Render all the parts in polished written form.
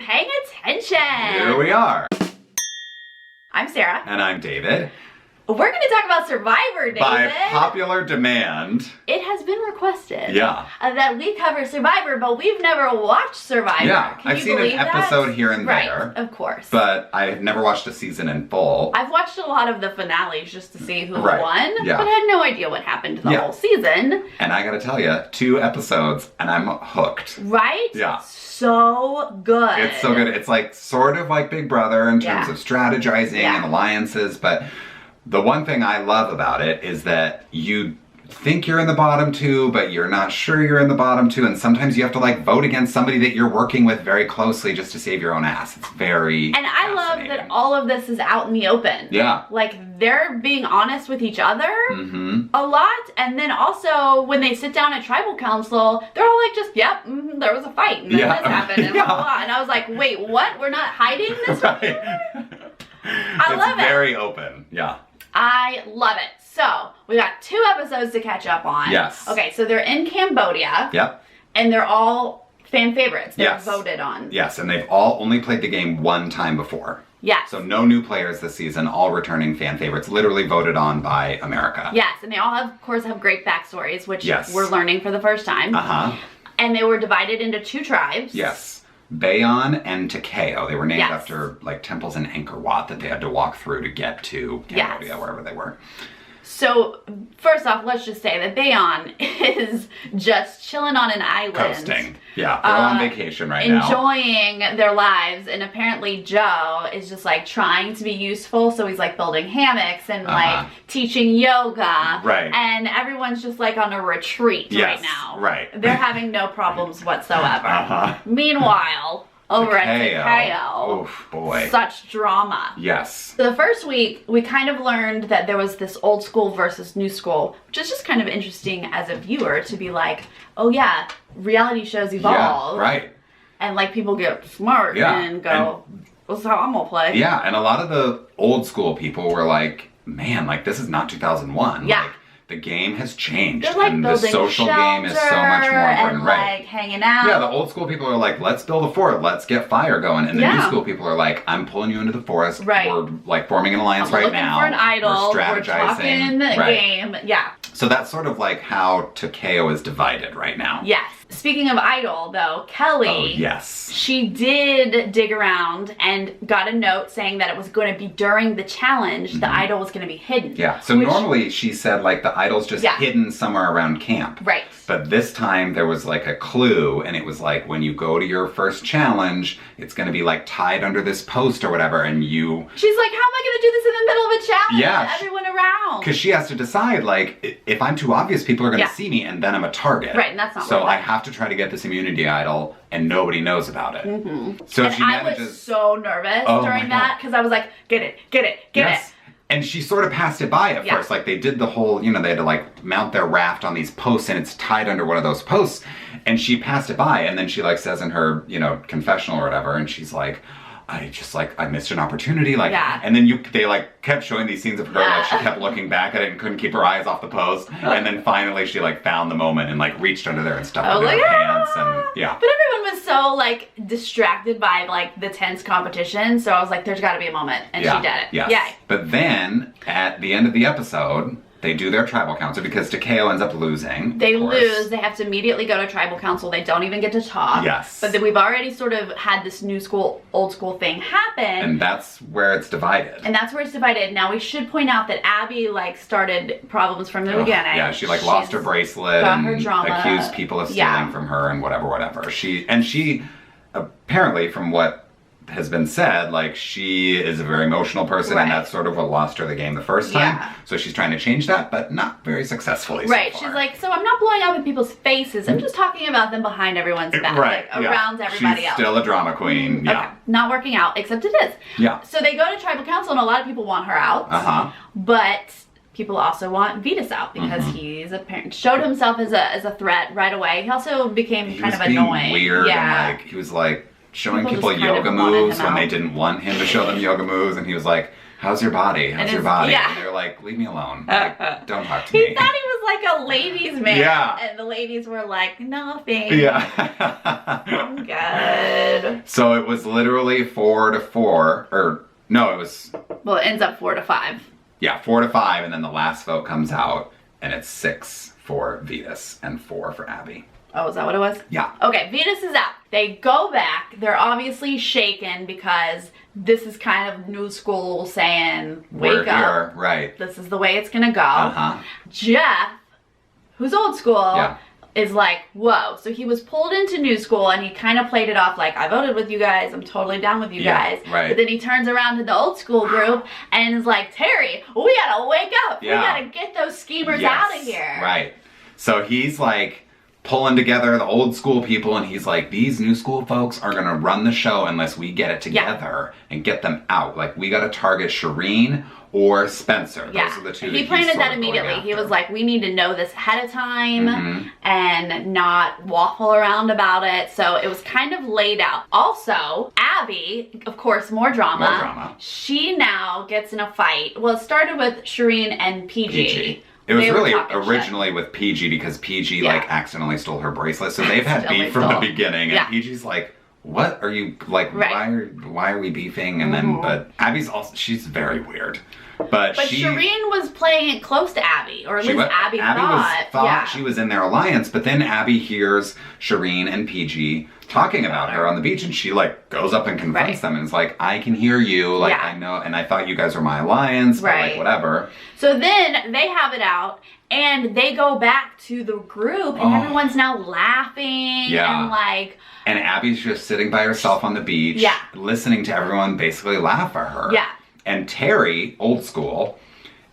paying attention. Here we are. I'm Sarah. And I'm David. We're going to talk about Survivor, David. By popular demand. It has been requested that we cover Survivor, but we've never watched Survivor. Yeah, Can I've you seen an believe episode that? here and right, there. Of course. But I've never watched a season in full. I've watched a lot of the finales just to see who Right, won, yeah. but I had no idea what happened the whole season. And I gotta tell you, 2 episodes and I'm hooked. Right? Yeah. So good. It's so good. It's like sort of like Big Brother in terms of strategizing and alliances, but the one thing I love about it is that you think you're in the bottom 2, but you're not sure you're in the bottom 2, and sometimes you have to like vote against somebody that you're working with very closely just to save your own ass. It's very And I love that all of this is out in the open. Yeah. Like they're being honest with each other a lot, and then also when they sit down at tribal council, they're all like just, yep, there was a fight, and then this happened, and blah, blah, blah. And I was like, wait, what? We're not hiding this from you? I love it. It's very open. Yeah. I love it. So, we got 2 episodes to catch up on. Yes. Okay, so they're in Cambodia. Yep. And they're all fan favorites. They're Yes. voted on. Yes, and they've all only played the game 1 time before. Yes. So no new players this season, all returning fan favorites, literally voted on by America. Yes, and they all have, of course, have great backstories, which Yes. we're learning for the first time. Uh-huh. And they were divided into 2 tribes. Yes. Bayon and Takeo. They were named Yes. after like temples in Angkor Wat that they had to walk through to get to Cambodia, wherever they were. So, first off, let's just say that Bayon is just chilling on an island. Coasting. Yeah, they're on vacation right now. Enjoying their lives, and apparently Joe is just like trying to be useful, so he's like building hammocks and like teaching yoga. Right. And everyone's just like on a retreat right now. Right. They're having no problems whatsoever. Meanwhile, over at Takeo, oof, boy. such drama. Yes. So the first week, we kind of learned that there was this old school versus new school, which is just kind of interesting as a viewer to be like, oh yeah, reality shows evolve. Yeah, right. And like people get smart and go, this is how I'm gonna play. Yeah, and a lot of the old school people were like, man, like this is not 2001. Yeah. Like, the game has changed. They're like and the building social game is so much more important, and right? like hanging out. Yeah, the old school people are like, let's build a fort, let's get fire going. And the new school people are like, I'm pulling you into the forest. Right. We're like forming an alliance I'm right now. looking for an idol. We're strategizing. We're talking game. Yeah. So that's sort of like how Takeo is divided right now. Yes. Speaking of idol, though, Kelly. Oh, yes. She did dig around and got a note saying that it was going to be during the challenge, the idol was going to be hidden. Yeah. So normally she said like the idol's just hidden somewhere around camp. Right. But this time there was like a clue, and it was like when you go to your first challenge, it's going to be like tied under this post or whatever, and you... She's like, how am I going to do this in the middle of a challenge? Yeah. With everyone around. Because she has to decide, like, if I'm too obvious, people are going to see me, and then I'm a target. Right, and that's not so what I have to try to get this immunity idol, and nobody knows about it. So and she manages... I was so nervous during that, because I was like, get it, get it, get it. And she sort of passed it by at first. Like, they did the whole, you know, they had to, like, mount their raft on these posts, and it's tied under one of those posts. And she passed it by, and then she, like, says in her, you know, confessional or whatever, and she's like, I missed an opportunity, like, and then they like kept showing these scenes of her, like she kept looking back at it and couldn't keep her eyes off the post, and then finally she like found the moment and like reached under there and stuffed it in her pants, and But everyone was so like distracted by like the tense competition, so I was like, there's got to be a moment, and she did it. Yes. Yay. But then at the end of the episode, they do their tribal council because Takeo ends up losing. They lose. They have to immediately go to tribal council. They don't even get to talk. Yes. But then we've already sort of had this new school, old school thing happen. And that's where it's divided. And that's where it's divided. Now we should point out that Abby like started problems from the beginning. Yeah, she like lost her bracelet got and her drama. accused people of stealing from her and whatever. She apparently, from what has been said, like she is a very emotional person, and that's sort of what lost her the game the first time. So she's trying to change that, but not very successfully so far. She's like, so I'm not blowing up in people's faces, I'm just talking about them behind everyone's back, like around everybody else. She's still a drama queen. Okay. Not working out, except it is. Yeah. So they go to tribal council, and a lot of people want her out. But people also want Vetus out because he's showed himself as a threat right away. He also became kind of annoying. Weird, and like he was like showing people yoga moves when they didn't want him to show them yoga moves, and he was like, how's your body? How's your body? And they're like, leave me alone. Like, don't talk to me. He thought he was like a ladies' man. Yeah. And the ladies were like, no thanks. Yeah. I'm good. So it was literally 4-4, or no, it was... Well, it ends up 4-5. Yeah, 4-5, and then the last vote comes out, and it's 6 for Vetus and 4 for Abby. Oh, is that what it was? Yeah. Okay, Venus is out. They go back. They're obviously shaken because this is kind of new school saying, wake up. Here, right. This is the way it's gonna go. Jeff, who's old school, is like, whoa. So he was pulled into new school and he kind of played it off like, I voted with you guys. I'm totally down with you guys. Right. But then he turns around to the old school group and is like, Terry, we gotta wake up. We gotta get those schemers out of here. Right. So he's like pulling together the old school people, and he's like, these new school folks are gonna run the show unless we get it together and get them out. Like, we gotta target Shireen or Spencer. Those are the two. He planted that immediately. He was like, we need to know this ahead of time and not waffle around about it. So it was kind of laid out. Also, Abby, of course, more drama. She now gets in a fight. Well, it started with Shireen and PG. It was really originally with PG because PG like accidentally stole her bracelet. So they've had beef from the beginning. And PG's like, what are you, like, why are we beefing? And then, but Abby's also, she's very weird. But Shireen was playing it close to Abby, or at least Abby thought she was in their alliance, but then Abby hears Shireen and PG talking about her on the beach, and she like goes up and confronts them and is like, I can hear you, like I know, and I thought you guys were my alliance, but like whatever. So then they have it out, and they go back to the group, and everyone's now laughing and like... And Abby's just sitting by herself on the beach, listening to everyone basically laugh at her. And Terry, old school,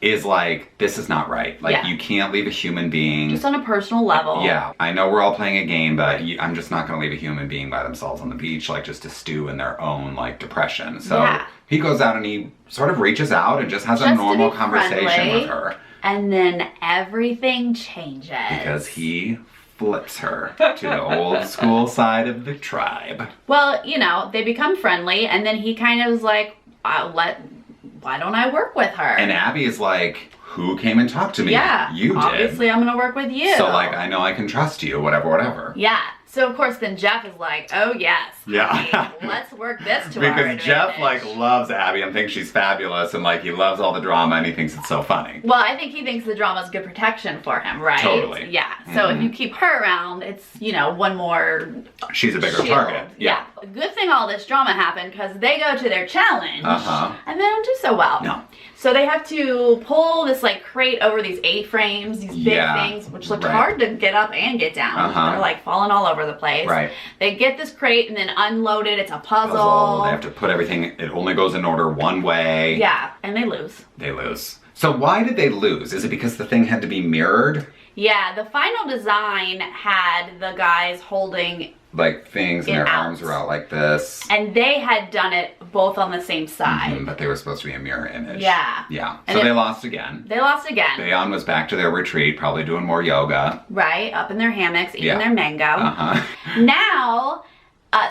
is like, this is not right. Like, you can't leave a human being... Just on a personal level. Yeah. I know we're all playing a game, but I'm just not going to leave a human being by themselves on the beach, like, just to stew in their own, like, depression. So he goes out and he sort of reaches out and just has a normal conversation with her. And then everything changes. Because he flips her to the old school side of the tribe. Well, you know, they become friendly, and then he kind of is like, why don't I work with her? And Abby is like, who came and talked to me? Yeah, you did. Obviously, I'm gonna work with you. So, like, I know I can trust you, whatever. Yeah. So, of course, then Jeff is like, oh, yes. Yeah. Honey, let's work this to our advantage. Because Jeff, like, loves Abby and thinks she's fabulous, and, like, he loves all the drama and he thinks it's so funny. Well, I think he thinks the drama's good protection for him, right? Totally. Yeah. So if you keep her around, it's, you know, one more... She's a bigger target. Yeah. Good thing all this drama happened, because they go to their challenge, and they don't do so well. No. So they have to pull this, like, crate over these A-frames, these big things, which looked hard to get up and get down. They're, like, falling all over the place. Right. They get this crate and then unload it. It's a puzzle. They have to put everything, it only goes in order one way. Yeah, and they lose. They lose. So why did they lose? Is it because the thing had to be mirrored? Yeah, the final design had the guys holding... like things and their arms were out like this. And they had done it both on the same side. But they were supposed to be a mirror image. Yeah. Yeah. So they lost again. They lost again. Bayon was back to their retreat, probably doing more yoga. Right, up in their hammocks, eating their mango. Now,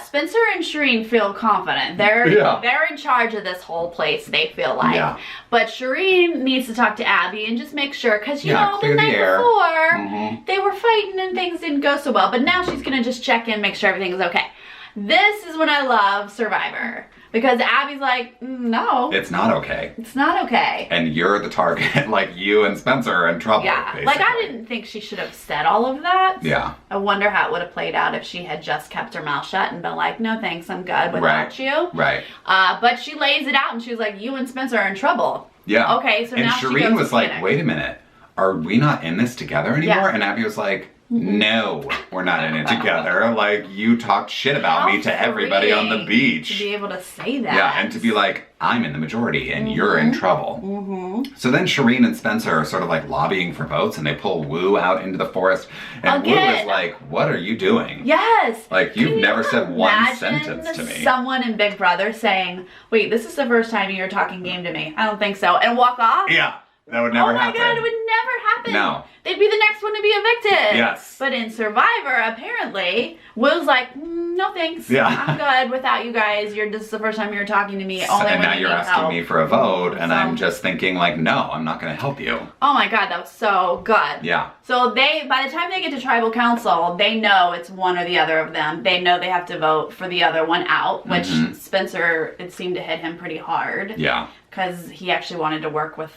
Spencer and Shireen feel confident. They're in charge of this whole place, they feel like. Yeah. But Shireen needs to talk to Abby and just make sure, because, you know, the night before, they were fighting and things didn't go so well. But now she's going to just check in, make sure everything is okay. This is when I love Survivor. Because Abby's like, no. It's not okay. It's not okay. And you're the target. Like, you and Spencer are in trouble, basically. Like, I didn't think she should have said all of that. Yeah. I wonder how it would have played out if she had just kept her mouth shut and been like, no thanks, I'm good without you. Right. But she lays it out and she was like, you and Spencer are in trouble. Yeah. Okay, so now she goes to Shireen was like, wait a minute. Are we not in this together anymore? Yeah. And Abby was like, no, we're not in it together. Like, you talked shit about me to everybody on the beach. To be able to say that. Yeah, and to be like, I'm in the majority and you're in trouble. So then Shireen and Spencer are sort of like lobbying for votes, and they pull Wu out into the forest. And Wu is like, what are you doing? Yes. Like, you've never said one sentence to me. Someone in Big Brother saying, wait, this is the first time you're talking game to me. I don't think so. And walk off? Yeah. That would never happen. Oh my god, it would never happen. No. They'd be the next one to be evicted. Yes. But in Survivor, apparently, Will's like, no thanks. Yeah. I'm good without you guys. This is the first time you're talking to me. Only And when now you you're need asking help. me for a vote, and I'm just thinking like, no, I'm not going to help you. Oh my god, that was so good. Yeah. So by the time they get to tribal council, they know it's one or the other of them. They know they have to vote for the other one out, which Spencer, it seemed to hit him pretty hard. Yeah. Because he actually wanted to work with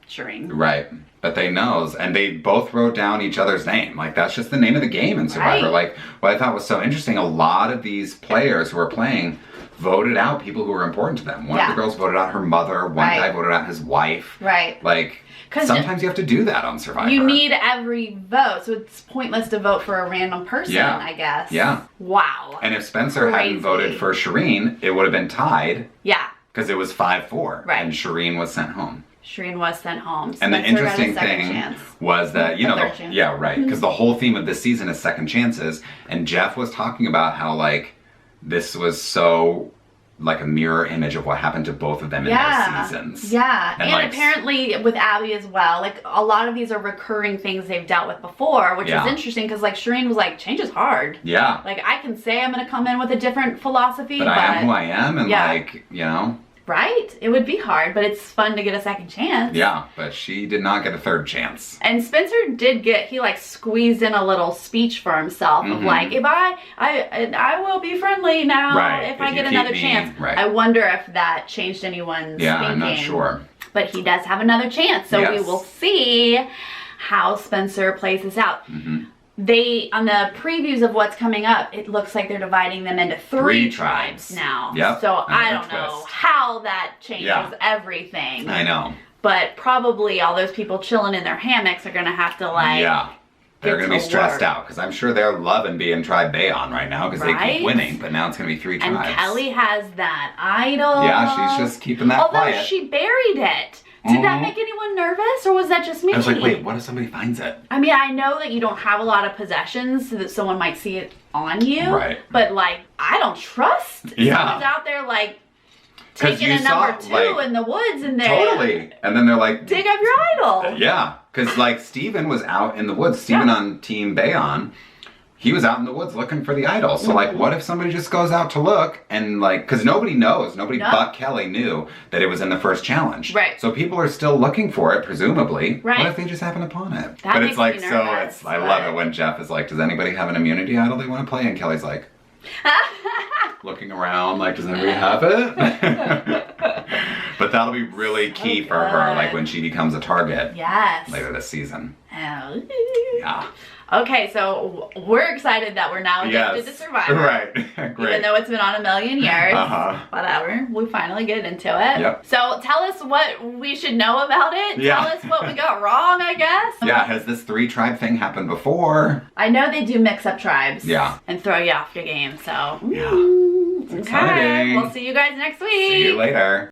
Shireen. Right. But they knows, and they both wrote down each other's name. Like, that's just the name of the game in Survivor. Right. Like, what I thought was so interesting, a lot of these players who are playing voted out people who were important to them. One of the girls voted out her mother. One guy voted out his wife. Right. Like, sometimes you have to do that on Survivor. You need every vote, so it's pointless to vote for a random person, I guess. Yeah. Wow. And if Spencer hadn't voted for Shireen, it would have been tied. Yeah. Because it was 5-4. Right. And Shireen was sent home. Shireen was sent home. And the interesting thing was that, you know, because the whole theme of this season is second chances. And Jeff was talking about how, like, this was so, like, a mirror image of what happened to both of them in their seasons. Yeah. And like, apparently with Abby as well. Like, a lot of these are recurring things they've dealt with before, which is interesting because, like, Shireen was like, change is hard. Yeah. Like, I can say I'm going to come in with a different philosophy, but I am who I am, and, like, you know. Right? It would be hard, but it's fun to get a second chance. Yeah, but she did not get a third chance. And Spencer he like squeezed in a little speech for himself of like, if I will be friendly now if I get another chance. Right. I wonder if that changed anyone's thinking. I'm not sure. But he does have another chance, so we will see how Spencer plays this out. On the previews of what's coming up, it looks like they're dividing them into three tribes now. Yep. So I don't know how that changes everything. I know. But probably all those people chilling in their hammocks are going to have to like... Yeah. They're going to be stressed out because I'm sure they're loving being Tribe Bayon right now because they keep winning, but now it's going to be 3 tribes. And Kelly has that idol. Yeah, she's just keeping that quiet. Although she buried it. Did that make anyone nervous, or was that just me? I was like, wait, what if somebody finds it? I mean, I know that you don't have a lot of possessions, so that someone might see it on you. Right. But, like, I don't trust someone's out there, like, taking a number 2 in the woods and they're... Totally. And then they're like... dig up your idol. Yeah. Because, like, Steven was out in the woods. Steven on Team Bayon. He was out in the woods looking for the idol. So, like, what if somebody just goes out to look and, like, because nobody knows. Nobody but Kelly knew that it was in the first challenge. Right. So people are still looking for it, presumably. Right. What if they just happen upon it? That makes me nervous, I love it when Jeff is like, does anybody have an immunity idol they want to play? And Kelly's like, looking around, like, does anybody have it? But that'll be really key for her, like, when she becomes a target later this season. Oh. Yeah. Okay, so we're excited that we're now addicted to Survivor. Right, great. Even though it's been on a million years. Whatever, we finally get into it. Yep. So tell us what we should know about it. Tell us what we got wrong, I guess. Yeah, has this 3 tribe thing happened before? I know they do mix up tribes. Yeah. And throw you off your game, so. Yeah. It's exciting. We'll see you guys next week. See you later.